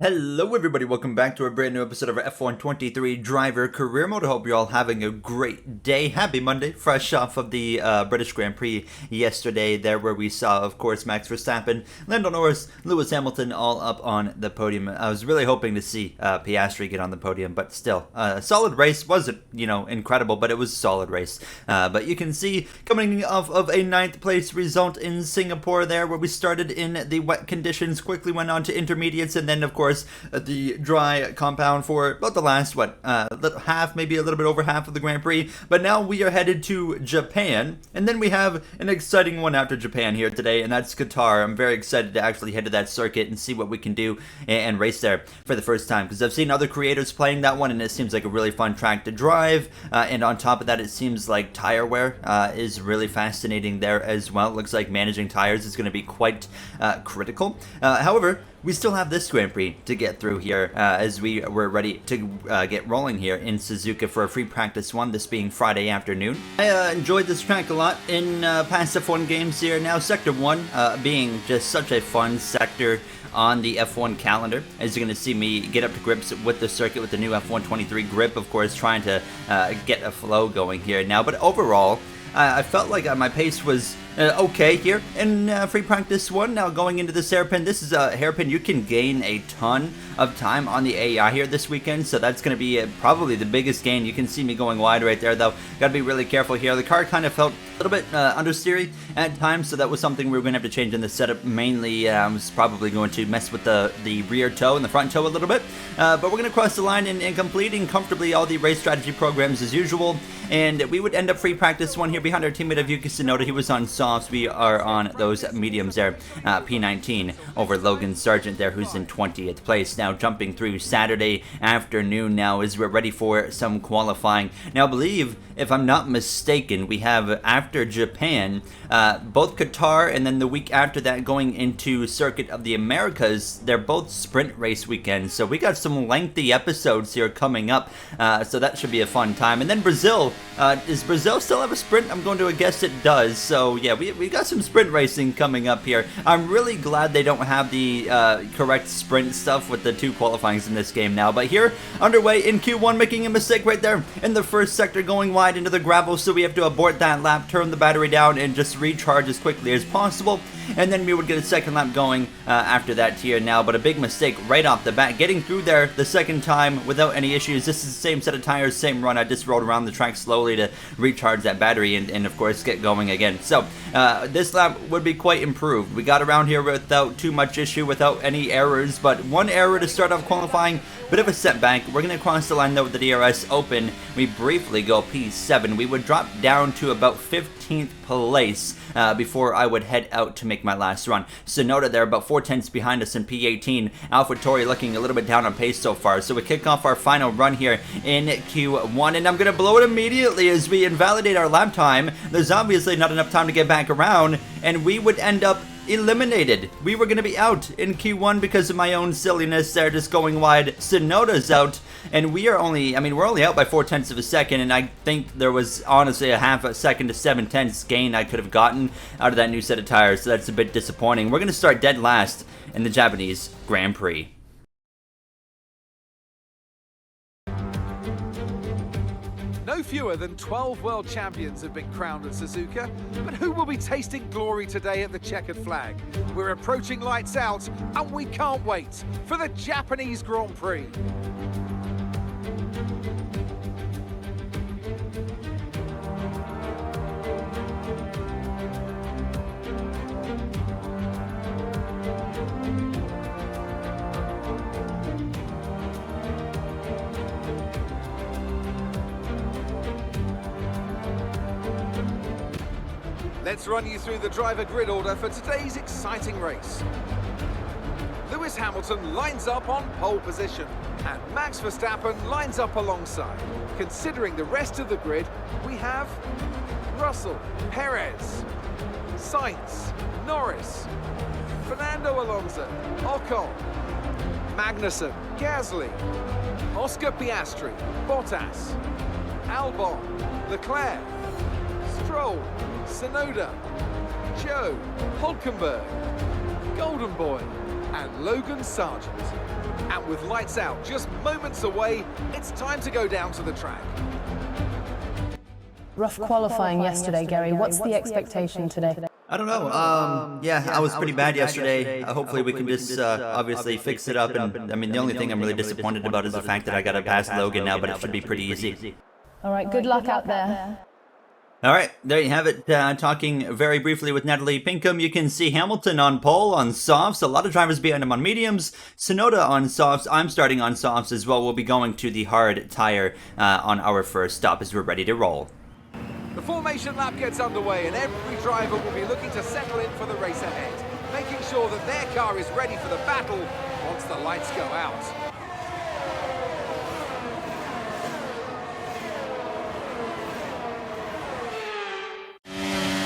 Hello everybody, welcome back to a brand new episode of our F1 Driver Career Mode. I hope you're all having a great day. Happy Monday, fresh off of the British Grand Prix yesterday there where we saw, of course, Max Verstappen, Lando Norris, Lewis Hamilton all up on the podium. I was really hoping to see Piastri get on the podium, but still, a solid race. Wasn't, incredible, but it was a solid race. But you can see coming off of a 9th place result in Singapore there where we started in the wet conditions, quickly went on to intermediates, and then, of course, the dry compound for about the last, half, maybe a little bit over half of the Grand Prix. But now we are headed to Japan, and then we have an exciting one after Japan here today, and that's Qatar. I'm very excited to actually head to that circuit and see what we can do and race there for the first time, because I've seen other creators playing that one, and it seems like a really fun track to drive. And on top of that, it seems like tire wear is really fascinating there as well. It looks like managing tires is going to be quite critical. However, we still have this Grand Prix to get through here as we were ready to get rolling here in Suzuka for a free practice one, this being Friday afternoon. I enjoyed this track a lot in past F1 games here. Now Sector 1 being just such a fun sector on the F1 calendar, as you're going to see me get up to grips with the circuit with the new F1 23 grip, of course, trying to get a flow going here now. But overall, I felt like my pace was okay here in free practice 1. Now going into this hairpin, this is a hairpin you can gain a ton of time on the AI here this weekend, so that's going to be probably the biggest gain. You can see me going wide right there though. Got to be really careful here. The car kind of felt a little bit understeery at times, so that was something we were going to have to change in the setup. Mainly I was probably going to mess with the rear toe and the front toe a little bit, but we're going to cross the line and completing comfortably all the race strategy programs as usual. And we would end up free practice 1 here behind our teammate of Yuki Tsunoda. He was on softs. We are on those mediums there. P19 over Logan Sargent there, who's in 20th place. Now jumping through Saturday afternoon now as we're ready for some qualifying. Now I believe, if I'm not mistaken, we have after Japan, both Qatar and then the week after that going into Circuit of the Americas. They're both sprint race weekends. So we got some lengthy episodes here coming up. So that should be a fun time. And then Brazil. Does Brazil still have a sprint? I'm going to guess it does. So yeah, we got some sprint racing coming up here. I'm really glad they don't have the correct sprint stuff with the 2 qualifyings in this game now. But here, underway in Q1, making a mistake right there in the first sector, going wide into the gravel. So we have to abort that lap, turn the battery down, and just recharge as quickly as possible. And then we would get a second lap going after that here now. But a big mistake right off the bat, getting through there the second time without any issues. This is the same set of tires, same run. I just rolled around the track slowly to recharge that battery and of course get going again. So this lap would be quite improved. We got around here without too much issue, without any errors, but one error to start off qualifying. Bit of a setback. We're going to cross the line though with the DRS open. We briefly go P7. We would drop down to about 15th place before I would head out to make my last run. Tsunoda there about 4/10 behind us in P18. AlphaTauri looking a little bit down on pace so far. So we kick off our final run here in Q1, and I'm going to blow it immediately as we invalidate our lap time. There's obviously not enough time to get back around, and we would end up eliminated. We were going to be out in Q1 because of my own silliness there, just going wide. Tsunoda's out, and we're only out by 4/10 of a second, and I think there was honestly a half a second to 7/10 gain I could have gotten out of that new set of tires, so that's a bit disappointing. We're going to start dead last in the Japanese Grand Prix. No fewer than 12 world champions have been crowned at Suzuka, but who will be tasting glory today at the checkered flag? We're approaching lights out, and we can't wait for the Japanese Grand Prix. Let's run you through the driver grid order for today's exciting race. Lewis Hamilton lines up on pole position, and Max Verstappen lines up alongside. Considering the rest of the grid, we have Russell, Perez, Sainz, Norris, Fernando Alonso, Ocon, Magnussen, Gasly, Oscar Piastri, Bottas, Albon, Leclerc, Stroll, Tsunoda, Zhou, Hulkenberg, Golden Boy, and Logan Sargent. And with lights out just moments away, it's time to go down to the track. Rough qualifying yesterday, Gary. What's the expectation today? I don't know. Yeah, I was pretty bad yesterday. Hopefully we can just obviously fix it up. And I mean, the only thing I'm really disappointed about is the fact that I got to pass Logan now, but it should be pretty easy. All right, good luck out there. All right, there you have it. Talking very briefly with Natalie Pinkham, you can see Hamilton on pole on softs. A lot of drivers behind him on mediums. Tsunoda on softs. I'm starting on softs as well. We'll be going to the hard tire on our first stop as we're ready to roll. The formation lap gets underway and every driver will be looking to settle in for the race ahead, making sure that their car is ready for the battle once the lights go out.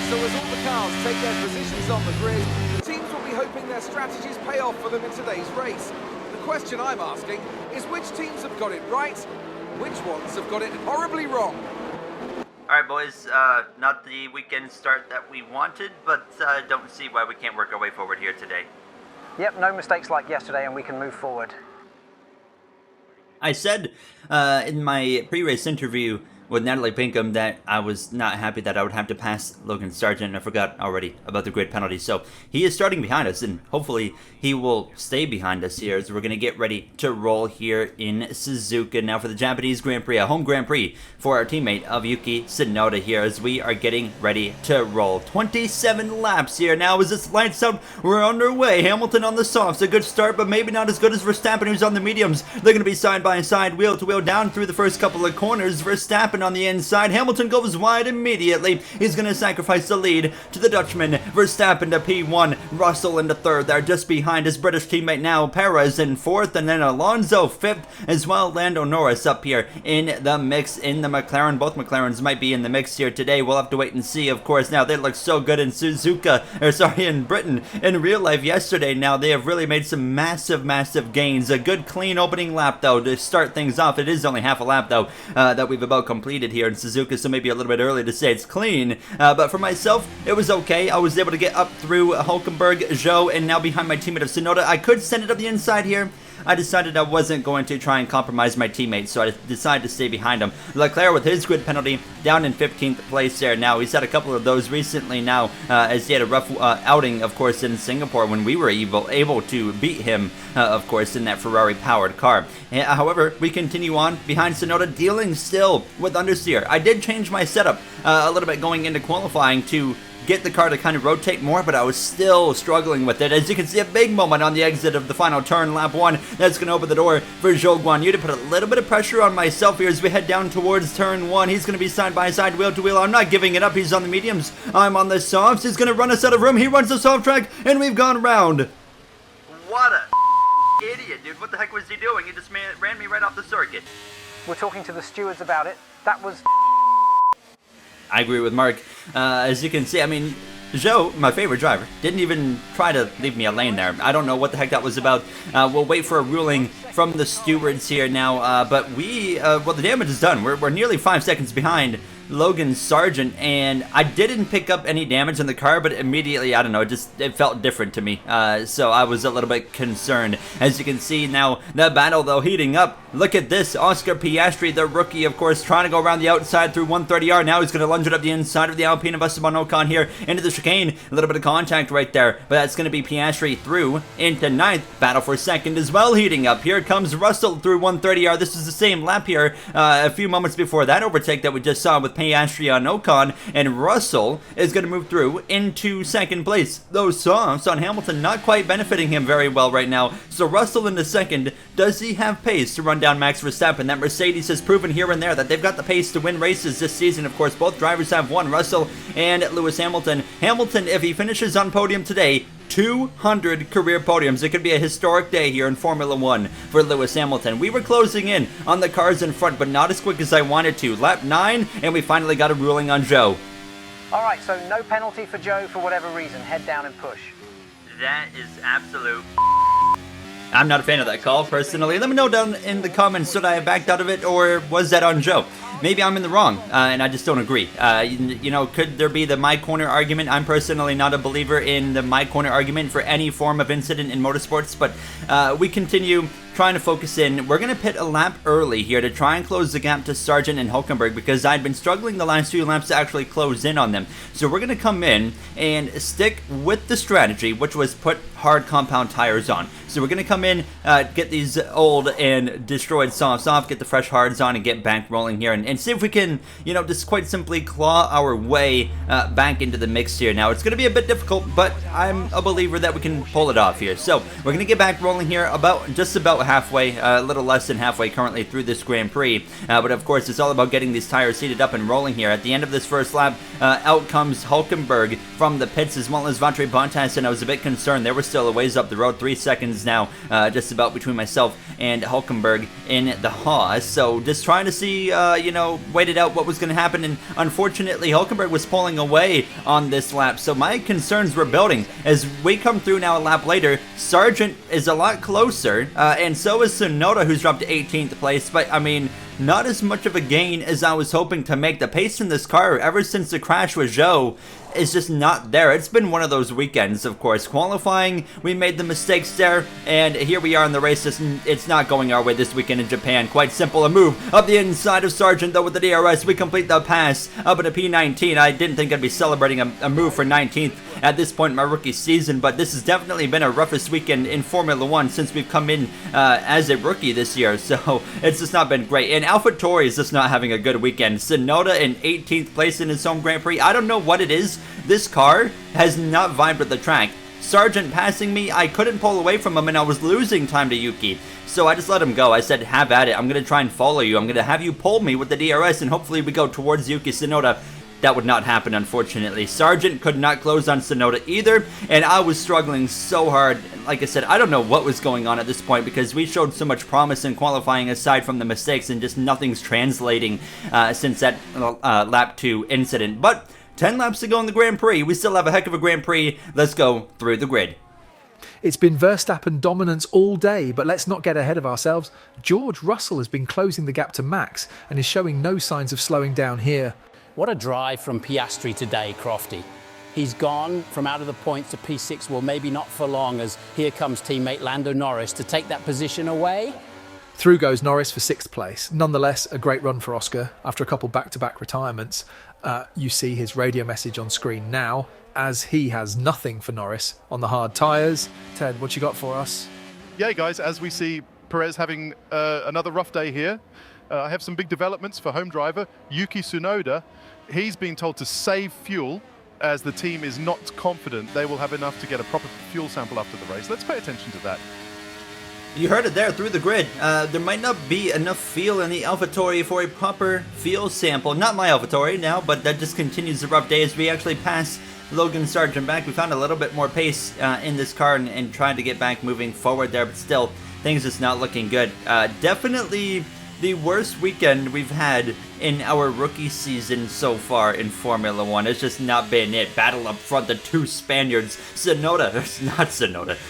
So as all the cars take their positions on the grid, the teams will be hoping their strategies pay off for them in today's race. The question I'm asking is which teams have got it right, which ones have got it horribly wrong? Alright boys, not the weekend start that we wanted, but don't see why we can't work our way forward here today. Yep, no mistakes like yesterday and we can move forward. I said in my pre-race interview with Natalie Pinkham that I was not happy that I would have to pass Logan Sargent, and I forgot already about the grid penalty. So he is starting behind us, and hopefully he will stay behind us here as we're going to get ready to roll here in Suzuka. Now for the Japanese Grand Prix, a home Grand Prix for our teammate of Yuki Tsunoda here as we are getting ready to roll. 27 laps here now as this lights out. We're underway. Hamilton on the softs, a good start, but maybe not as good as Verstappen, who's on the mediums. They're going to be side by side, wheel to wheel down through the first couple of corners. Verstappen on the inside. Hamilton goes wide immediately. He's going to sacrifice the lead to the Dutchman. Verstappen to P1. Russell into third there, just behind his British teammate now. Perez in fourth, and then Alonso fifth as well. Lando Norris up here in the mix in the McLaren. Both McLarens might be in the mix here today. We'll have to wait and see, of course. Now, they look so good in in Britain. In real life yesterday, now they have really made some massive gains. A good clean opening lap, though, to start things off. It is only half a lap, though, that we've about completed here in Suzuka, so maybe a little bit early to say it's clean, but for myself, it was okay. I was able to get up through Hulkenberg, Zhou, and now behind my teammate of Tsunoda. I could send it up the inside here. I decided I wasn't going to try and compromise my teammate, so I decided to stay behind him. Leclerc with his grid penalty down in 15th place there now. He's had a couple of those recently now, as he had a rough outing, of course, in Singapore when we were able to beat him, of course, in that Ferrari-powered car. However, we continue on behind Tsunoda, dealing still with understeer. I did change my setup a little bit going into qualifying to get the car to kind of rotate more, but I was still struggling with it. As you can see, a big moment on the exit of the final turn, lap 1. That's going to open the door for Zhou Guanyu to put a little bit of pressure on myself here as we head down towards turn 1. He's going to be side by side, wheel to wheel. I'm not giving it up. He's on the mediums. I'm on the softs. He's going to run us out of room. He runs the soft track, and we've gone round. What a idiot, dude. What the heck was he doing? He just ran me right off the circuit. We're talking to the stewards about it. That was... I agree with Mark. As you can see, I mean, Zhou, my favorite driver, didn't even try to leave me a lane there. I don't know what the heck that was about. We'll wait for a ruling from the stewards here now. But well, the damage is done. We're nearly 5 seconds behind Logan Sargent, and I didn't pick up any damage in the car, but immediately, I don't know, it felt different to me, so I was a little bit concerned. As you can see now, the battle, though, heating up. Look at this, Oscar Piastri, the rookie, of course, trying to go around the outside through 130R. Now he's going to lunge it up the inside of the Alpine of Esteban Ocon here into the chicane. A little bit of contact right there, but that's going to be Piastri through into 9th. Battle for 2nd as well, heating up. Here comes Russell through 130R. This is the same lap here a few moments before that overtake that we just saw with Piastri on Ocon, and Russell is going to move through into 2nd place. Those softs on Hamilton not quite benefiting him very well right now, so Russell into 2nd. Does he have pace to run down Max Verstappen? That Mercedes has proven here and there that they've got the pace to win races this season. Of course, both drivers have won, Russell and Lewis Hamilton. Hamilton, if he finishes on podium today, 200 career podiums. It could be a historic day here in Formula 1 for Lewis Hamilton. We were closing in on the cars in front, but not as quick as I wanted to. Lap 9, and we finally got a ruling on Zhou. Alright, so no penalty for Zhou for whatever reason. Head down and push. That is absolute... I'm not a fan of that call, personally. Let me know down in the comments, should I have backed out of it, or was that on Zhou? Maybe I'm in the wrong, and I just don't agree. You know, could there be the my corner argument? I'm personally not a believer in the my corner argument for any form of incident in motorsports, but we continue trying to focus in. We're going to pit a lap early here to try and close the gap to Sargent and Hulkenberg because I'd been struggling the last few laps to actually close in on them. So we're going to come in and stick with the strategy, which was put hard compound tires on. So we're going to come in, get these old and destroyed softs off, get the fresh hards on, and get back rolling here, and see if we can, just quite simply claw our way back into the mix here. Now, it's going to be a bit difficult, but I'm a believer that we can pull it off here. So we're going to get back rolling here just about halfway, a little less than halfway currently through this Grand Prix. But of course, it's all about getting these tires seated up and rolling here. At the end of this first lap, out comes Hulkenberg from the pits, as well as Valtteri Bottas, and I was a bit concerned. They were still a ways up the road, 3 seconds now, just about between myself and Hulkenberg in the Haas. So just trying to see, waited out what was going to happen, and unfortunately Hulkenberg was pulling away on this lap. So my concerns were building. As we come through now a lap later, Sargent is a lot closer, and so is Tsunoda, who's dropped to 18th place, but I mean, not as much of a gain as I was hoping to make. The pace in this car, ever since the crash with Zhou, is just not there. It's been one of those weekends, of course. Qualifying, we made the mistakes there, and here we are in the race. It's not going our way this weekend in Japan. Quite simple. A move up the inside of Sargent, though, with the DRS. We complete the pass up at a P19. I didn't think I'd be celebrating a move for 19th at this point in my rookie season, but this has definitely been our roughest weekend in Formula 1 since we've come in as a rookie this year, so it's just not been great. And AlphaTauri is just not having a good weekend. Tsunoda in 18th place in his home Grand Prix. I don't know what it is. This car has not vibed with the track. Sargent passing me, I couldn't pull away from him, and I was losing time to Yuki. So I just let him go. I said, have at it. I'm going to try and follow you. I'm going to have you pull me with the DRS, and hopefully we go towards Yuki Tsunoda. That would not happen, unfortunately. Sargent could not close on Tsunoda either, and I was struggling so hard. Like I said, I don't know what was going on at this point because we showed so much promise in qualifying aside from the mistakes, and just nothing's translating since that lap 2 incident. But 10 laps to go in the Grand Prix. We still have a heck of a Grand Prix. Let's go through the grid. It's been Verstappen dominance all day, but let's not get ahead of ourselves. George Russell has been closing the gap to Max and is showing no signs of slowing down here. What a drive from Piastri today, Crofty. He's gone from out of the points to P6, well, maybe not for long, as here comes teammate Lando Norris to take that position away. Through goes Norris for 6th place. Nonetheless, a great run for Oscar. After a couple back-to-back retirements, you see his radio message on screen now, as he has nothing for Norris on the hard tyres. Ted, what you got for us? Yeah, guys, as we see Perez having another rough day here, I have some big developments for home driver Yuki Tsunoda. He's being told to save fuel as the team is not confident they will have enough to get a proper fuel sample after the race. Let's pay attention to that. You heard it there through the grid. There might not be enough fuel in the AlphaTauri for a proper fuel sample. Not my AlphaTauri now, but that just continues the rough day as we actually pass Logan Sargent back. We found a little bit more pace in this car and trying to get back moving forward there, but still, things just not looking good. Definitely the worst weekend we've had in our rookie season so far in Formula 1. It's just not been it. Battle up front, the two Spaniards.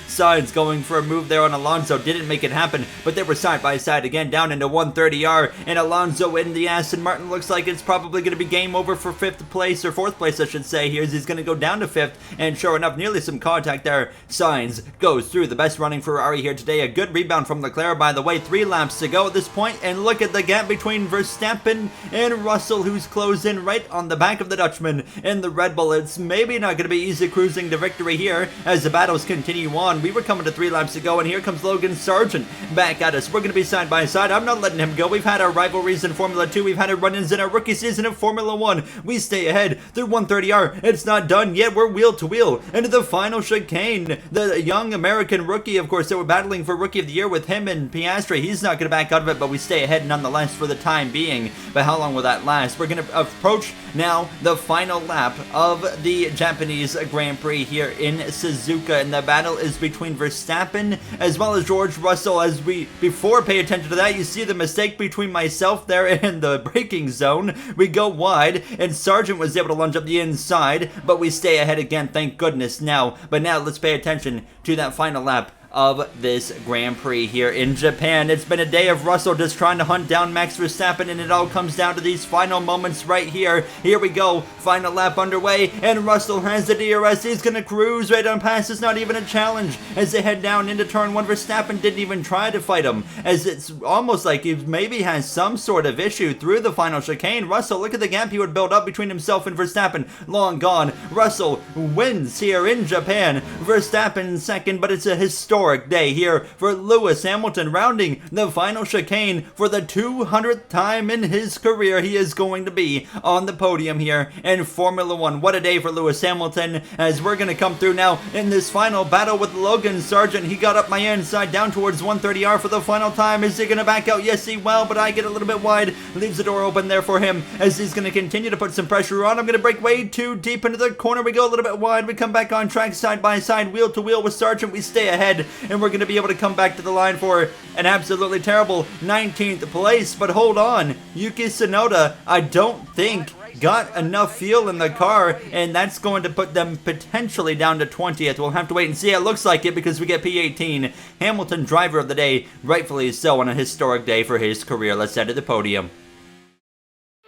Sainz going for a move there on Alonso. Didn't make it happen, but they were side by side again down into 130R, and Alonso in the Aston Martin. Looks like it's probably going to be game over for 5th place, or 4th place I should say. He's going to go down to 5th, and sure enough, nearly some contact there. Sainz goes through. The best running Ferrari here today. A good rebound from Leclerc, by the way. 3 laps to go at this point, and look at the gap between Verstappen and Russell, who's closed in right on the back of the Dutchman in the Red Bull. It's maybe not going to be easy cruising to victory here as the battles continue on. We were coming to 3 laps to go, and here comes Logan Sargent back at us. We're going to be side by side. I'm not letting him go. We've had our rivalries in Formula 2. We've had our run-ins in our rookie season of Formula 1. We stay ahead through 130R. It's not done yet. We're wheel to wheel into the final chicane. The young American rookie, of course, they were battling for Rookie of the Year with him and Piastri. He's not going to back out of it, but we stay ahead nonetheless for the time being. But how long will that last? We're going to approach now the final lap of the Japanese Grand Prix here in Suzuka, and the battle is between Verstappen as well as George Russell. As we before pay attention to that, you see the mistake between myself there in the braking zone. We go wide, and Sargent was able to lunge up the inside, but we stay ahead again, thank goodness now. But now let's pay attention to that final lap of this Grand Prix here in Japan. It's been a day of Russell just trying to hunt down Max Verstappen, and it all comes down to these final moments right here. Here we go, final lap underway, and Russell has the DRS. He's gonna cruise right on past. It's not even a challenge as they head down into turn 1. Verstappen didn't even try to fight him, as it's almost like he maybe has some sort of issue through the final chicane. Russell, look at the gap he would build up between himself and Verstappen. Long gone. Russell wins here in Japan. Verstappen second, but it's a historic day here for Lewis Hamilton, rounding the final chicane for the 200th time in his career. He is going to be on the podium here in Formula 1. What a day for Lewis Hamilton, as we're going to come through now in this final battle with Logan Sargent. He got up my inside down towards 130R for the final time. Is he going to back out? Yes, he will, but I get a little bit wide. Leaves the door open there for him as he's going to continue to put some pressure on. I'm going to break way too deep into the corner. We go a little bit wide. We come back on track side by side, wheel to wheel with Sargent. We stay ahead, and we're going to be able to come back to the line for an absolutely terrible 19th place. But hold on, Yuki Tsunoda, I don't think got enough fuel in the car, and that's going to put them potentially down to 20th. We'll have to wait and see. It looks like it because we get P18. Hamilton, driver of the day, rightfully so, on a historic day for his career. Let's head to the podium.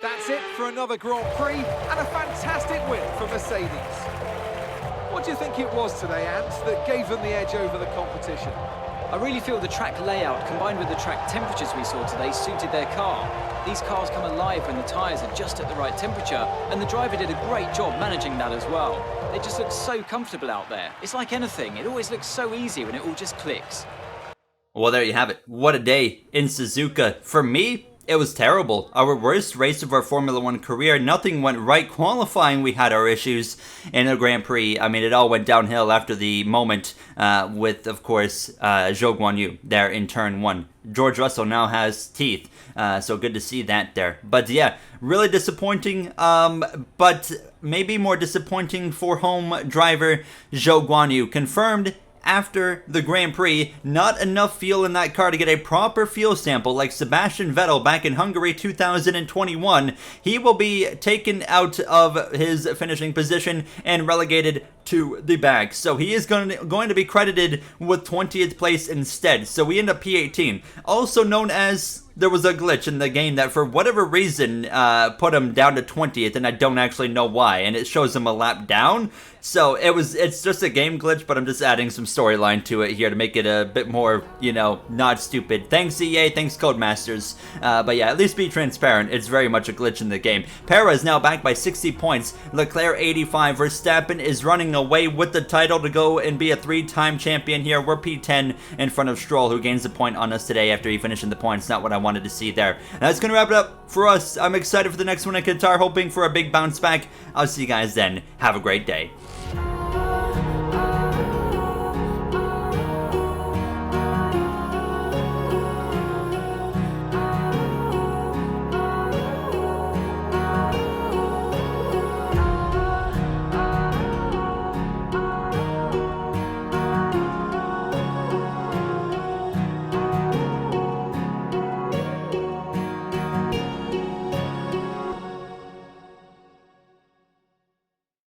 That's it for another Grand Prix and a fantastic win for Mercedes. What do you think it was today, Ant, that gave them the edge over the competition? I really feel the track layout combined with the track temperatures we saw today suited their car. These cars come alive when the tyres are just at the right temperature, and the driver did a great job managing that as well. They just look so comfortable out there. It's like anything, it always looks so easy when it all just clicks. Well, there you have it. What a day in Suzuka. For me, it was terrible. Our worst race of our Formula 1 career. Nothing went right. Qualifying, we had our issues. In the Grand Prix, I mean, it all went downhill after the moment with, of course, Zhou Guanyu there in turn 1. George Russell now has teeth, so good to see that there. But yeah, really disappointing, but maybe more disappointing for home driver Zhou Guanyu. Confirmed after the Grand Prix, not enough fuel in that car to get a proper fuel sample like Sebastian Vettel back in Hungary 2021. He will be taken out of his finishing position and relegated to the back. So he is going to be credited with 20th place instead. So we end up P18. Also known as there was a glitch in the game that for whatever reason put him down to 20th, and I don't actually know why, and it shows him a lap down. So it's just a game glitch, but I'm just adding some storyline to it here to make it a bit more, you know, not stupid. Thanks EA, thanks Codemasters. But yeah, at least be transparent. It's very much a glitch in the game. Perez now back by 60 points. Leclerc 85. Verstappen is running away with the title to go and be a 3-time champion here. We're P10 in front of Stroll, who gains a point on us today after he finished in the points. Not what I wanted to see there. And that's going to wrap it up for us. I'm excited for the next one in Qatar, hoping for a big bounce back. I'll see you guys then. Have a great day.